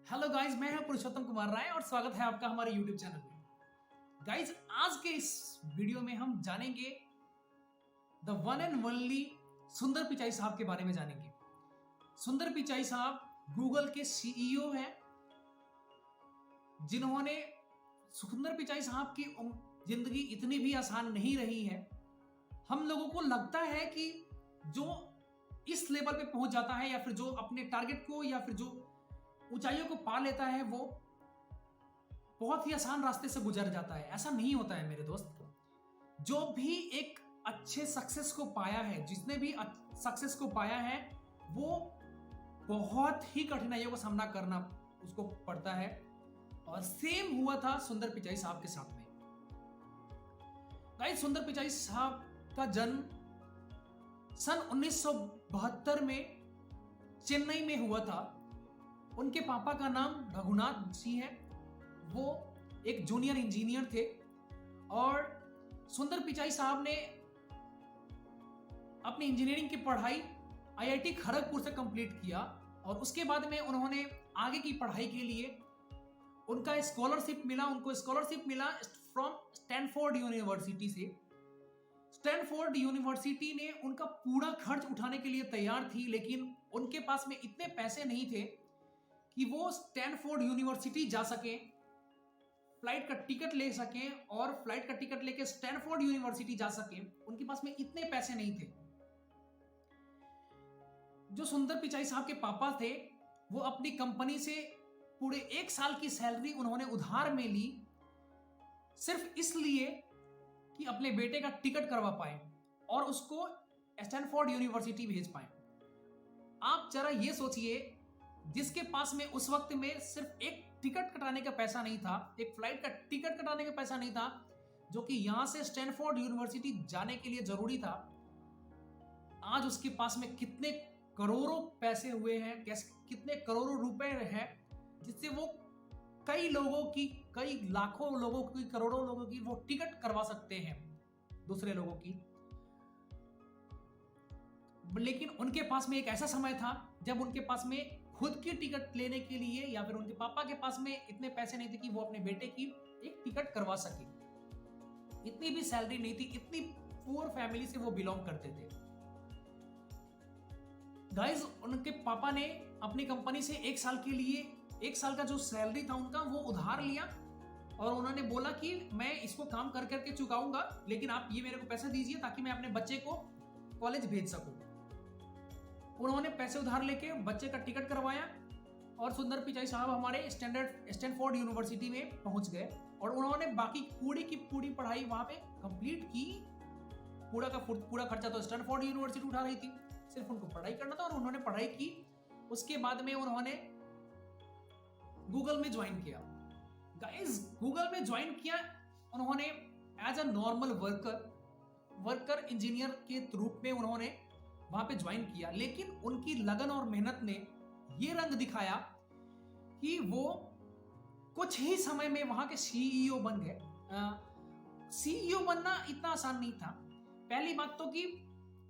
Hello guys, मैं हूं पुरुषोत्तम कुमार राय और स्वागत है आपका हमारे यूट्यूब चैनल में। गाइस, आज के इस वीडियो में हम जानेंगे द वन एंड ओनली सुंदर पिचाई साहब के बारे में जानेंगे। सुंदर पिचाई साहब गूगल के सीईओ हैं, जिन्होंने सुंदर पिचाई साहब की जिंदगी इतनी भी आसान नहीं रही है। हम लोगों को लगता है कि जो इस लेवल पे पहुंच जाता है या फिर जो अपने टारगेट को या फिर जो ऊंचाइयों को पा लेता है वो बहुत ही आसान रास्ते से गुजर जाता है। ऐसा नहीं होता है मेरे दोस्त। जो भी एक अच्छे सक्सेस को पाया है, जिसने भी सक्सेस को पाया है, वो बहुत ही कठिनाइयों का सामना करना उसको पड़ता है। और सेम हुआ था सुंदर पिचाई साहब के साथ में। गाइस, सुंदर पिचाई साहब का जन्म सन 1972 में चेन्नई में हुआ था। उनके पापा का नाम रघुनाथ जी है। वो एक जूनियर इंजीनियर थे और सुंदर पिचाई साहब ने अपनी इंजीनियरिंग की पढ़ाई आईआईटी खड़गपुर से कंप्लीट किया और उसके बाद में उन्होंने आगे की पढ़ाई के लिए उनको स्कॉलरशिप मिला फ्रॉम स्टैनफोर्ड यूनिवर्सिटी से। स्टैनफोर्ड यूनिवर्सिटी ने उनका पूरा खर्च उठाने के लिए तैयार थी, लेकिन उनके पास में इतने पैसे नहीं थे कि वो स्टैनफोर्ड यूनिवर्सिटी जा सके, फ्लाइट का टिकट ले सके और फ्लाइट का टिकट लेके स्टैनफोर्ड यूनिवर्सिटी जा सके। उनके पास में इतने पैसे नहीं थे। जो सुंदर पिचाई साहब के पापा थे, वो अपनी कंपनी से पूरे 1 साल की सैलरी उन्होंने उधार में ली, सिर्फ इसलिए कि अपने बेटे का टिकट करवा पाए और उसको स्टैनफोर्ड यूनिवर्सिटी भेज पाए। आप जरा ये सोचिए, जिसके पास में उस वक्त में सिर्फ एक टिकट कटाने का पैसा नहीं था, एक फ्लाइट का टिकट कटाने का पैसा नहीं था, जो कि यहां से स्टैनफोर्ड यूनिवर्सिटी जाने के लिए जरूरी था, आज उसके पास में कितने करोड़ों पैसे हुए हैं, कितने करोड़ों रुपए हैं, जिससे वो कई लाखों लोगों की, करोड़ों लोगों की वो टिकट करवा सकते हैं दूसरे लोगों की। लेकिन उनके पास में एक ऐसा समय था जब उनके पास में खुद की टिकट लेने के लिए या फिर उनके पापा के पास में इतने पैसे नहीं थे कि वो अपने बेटे की एक टिकट करवा सके। इतनी भी सैलरी नहीं थी, इतनी पुअर फैमिली से वो बिलोंग करते थे। गाइस, उनके पापा ने अपनी कंपनी से 1 साल के लिए 1 साल का जो सैलरी था उनका, वो उधार लिया और उन्होंने बोला कि मैं इसको काम कर करके चुकाऊंगा, लेकिन आप ये मेरे को पैसे दीजिए ताकि मैं अपने बच्चे को कॉलेज भेज सकूं। उन्होंने पैसे उधार लेके बच्चे का टिकट करवाया और सुंदर पिचाई साहब हमारे स्टैनफोर्ड यूनिवर्सिटी में पहुंच गए और उन्होंने बाकी पूरी की पूरी पढ़ाई वहां पे कंप्लीट की। पूरा खर्चा तो स्टैनफोर्ड यूनिवर्सिटी उठा रही थी, सिर्फ उनको पढ़ाई करना था और उन्होंने पढ़ाई की। उसके बाद में उन्होंने गूगल में ज्वाइन किया। गाइस, गूगल में ज्वाइन किया उन्होंने as a normal worker engineer के रूप में उन्होंने वहां पे ज्वाइन किया, लेकिन उनकी लगन और मेहनत ने ये रंग दिखाया कि वो कुछ ही समय में वहां के सीईओ बन गए। सीईओ बनना इतना आसान नहीं था। पहली बात तो कि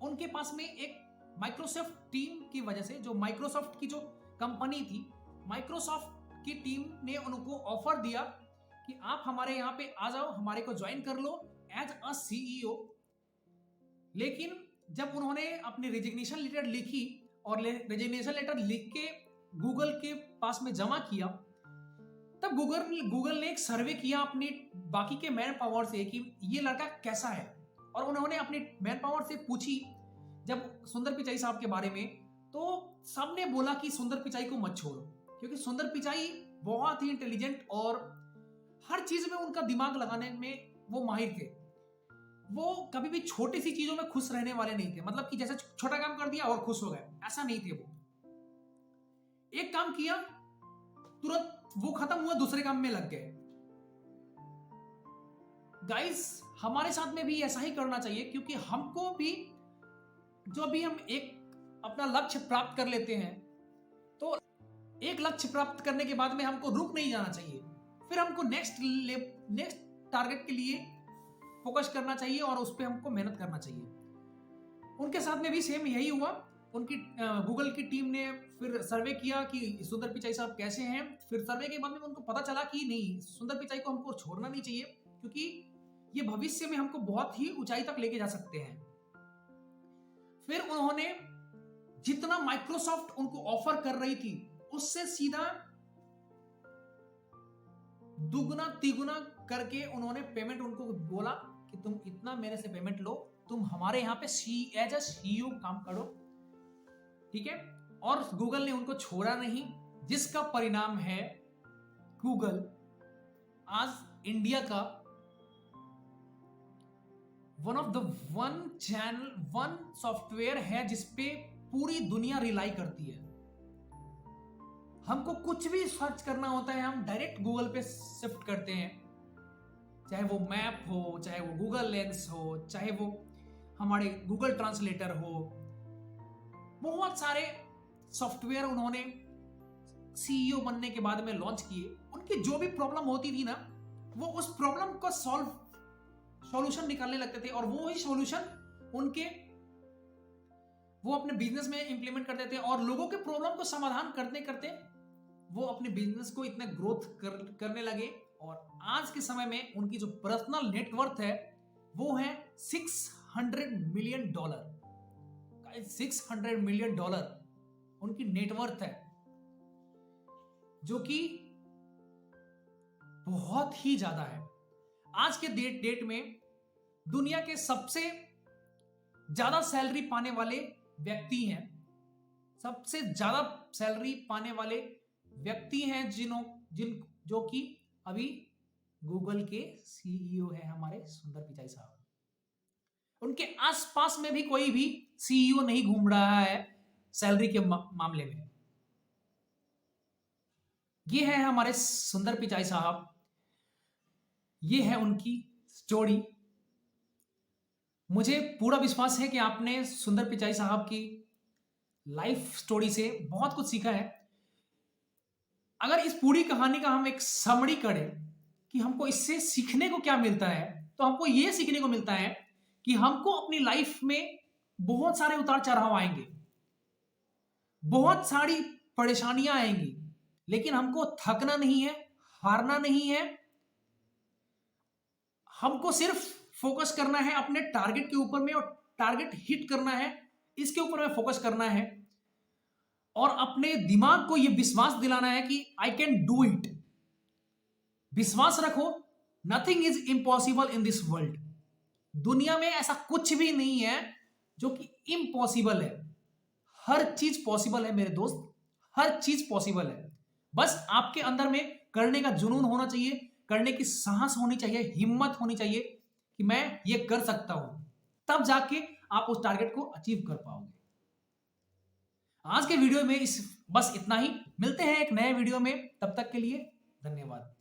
उनके पास में एक माइक्रोसॉफ्ट टीम की वजह से, जो माइक्रोसॉफ्ट की जो कंपनी थी, माइक्रोसॉफ्ट की टीम ने उनको ऑफर दिया कि आप हमारे यहाँ पे आ जाओ, हमारे को ज्वाइन कर लो एज अ सीईओ। लेकिन जब उन्होंने अपनी रेजिग्नेशन लेटर लिखी और रेजिग्नेशन लेटर लिख के गूगल के पास में जमा किया, तब गूगल ने एक सर्वे किया अपनी बाकी के मैन पावर से कि ये लड़का कैसा है। और उन्होंने अपनी मैन पावर से पूछी जब सुंदर पिचाई साहब के बारे में, तो सबने बोला कि सुंदर पिचाई को मत छोड़ो, क्योंकि सुंदर पिचाई बहुत ही इंटेलिजेंट और हर चीज में उनका दिमाग लगाने में वो माहिर थे। वो कभी भी छोटी सी चीजों में खुश रहने वाले नहीं थे, मतलब कि जैसे छोटा काम कर दिया और खुश हो गए, ऐसा नहीं थे वो। एक काम किया, तुरंत वो खत्म हुआ, दूसरे काम में लग गए। गाइस, हमारे साथ में भी ऐसा ही करना चाहिए, क्योंकि हमको भी जो भी हम एक अपना लक्ष्य प्राप्त कर लेते हैं, तो एक लक्ष्य प्राप्त करने के बाद में हमको रुक नहीं जाना चाहिए, फिर हमको नेक्स्ट टारगेट के लिए फोकस करना चाहिए और उस पर हमको मेहनत करना चाहिए। उनके साथ में भी सेम यही हुआ। उनकी गूगल की टीम ने फिर सर्वे किया कि सुंदर पिचाई साहब कैसे हैं। फिर सर्वे के बाद में उनको पता चला कि नहीं, सुंदर पिचाई को हमको छोड़ना नहीं चाहिए, क्योंकि ये भविष्य में हमको बहुत ही ऊंचाई तक लेके जा सकते हैं। फिर उन्होंने जितना माइक्रोसॉफ्ट उनको ऑफर कर रही थी उससे सीधा दुगुना तिगुना करके उन्होंने पेमेंट उनको बोला कि तुम इतना मेरे से पेमेंट लो, तुम हमारे यहाँ पे एज अ सीईओ काम करो, ठीक है। और गूगल ने उनको छोड़ा नहीं, जिसका परिणाम है गूगल आज इंडिया का वन सॉफ्टवेयर है जिसपे पूरी दुनिया रिलाई करती है। हमको कुछ भी सर्च करना होता है हम डायरेक्ट गूगल पे शिफ्ट करते हैं, चाहे वो मैप हो, चाहे वो गूगल लेंस हो, चाहे वो हमारे गूगल ट्रांसलेटर हो। बहुत सारे सॉफ्टवेयर उन्होंने सीईओ बनने के बाद में लॉन्च किए। उनकी जो भी प्रॉब्लम होती थी ना, वो उस प्रॉब्लम को सॉल्यूशन निकालने लगते थे, और वो ही सॉल्यूशन वो अपने बिजनेस में इंप्लीमेंट करते थे, और लोगों के प्रॉब्लम को समाधान करते करते वो अपने बिजनेस को इतने ग्रोथ करने लगे। और आज के समय में उनकी जो पर्सनल नेटवर्थ है वो है $600 मिलियन। 600 मिलियन डॉलर उनकी नेटवर्थ है, जो कि बहुत ही ज्यादा है। आज के डेट में दुनिया के सबसे ज्यादा सैलरी पाने वाले व्यक्ति हैं, सबसे ज्यादा सैलरी पाने वाले व्यक्ति हैं जो कि अभी गूगल के सीईओ है हमारे सुंदर पिचाई साहब। उनके आसपास में भी कोई भी सीईओ नहीं घूम रहा है सैलरी के मामले में। ये है हमारे सुंदर पिचाई साहब, ये है उनकी स्टोरी। मुझे पूरा विश्वास है कि आपने सुंदर पिचाई साहब की लाइफ स्टोरी से बहुत कुछ सीखा है। अगर इस पूरी कहानी का हम एक समरी करें कि हमको इससे सीखने को क्या मिलता है, तो हमको यह सीखने को मिलता है कि हमको अपनी लाइफ में बहुत सारे उतार चढ़ाव आएंगे, बहुत सारी परेशानियां आएंगी, लेकिन हमको थकना नहीं है, हारना नहीं है। हमको सिर्फ फोकस करना है अपने टारगेट के ऊपर में, और टारगेट हिट करना है, इसके ऊपर में फोकस करना है, और अपने दिमाग को यह विश्वास दिलाना है कि आई कैन डू इट। विश्वास रखो, nothing is impossible in this world. दुनिया में ऐसा कुछ भी नहीं है जो कि इम्पॉसिबल है। हर चीज पॉसिबल है मेरे दोस्त, हर चीज पॉसिबल है। बस आपके अंदर में करने का जुनून होना चाहिए, करने की साहस होनी चाहिए, हिम्मत होनी चाहिए कि मैं ये कर सकता हूं, तब जाके आप उस टारगेट को अचीव कर पाओगे। आज के वीडियो में बस इतना ही। मिलते हैं एक नए वीडियो में, तब तक के लिए धन्यवाद।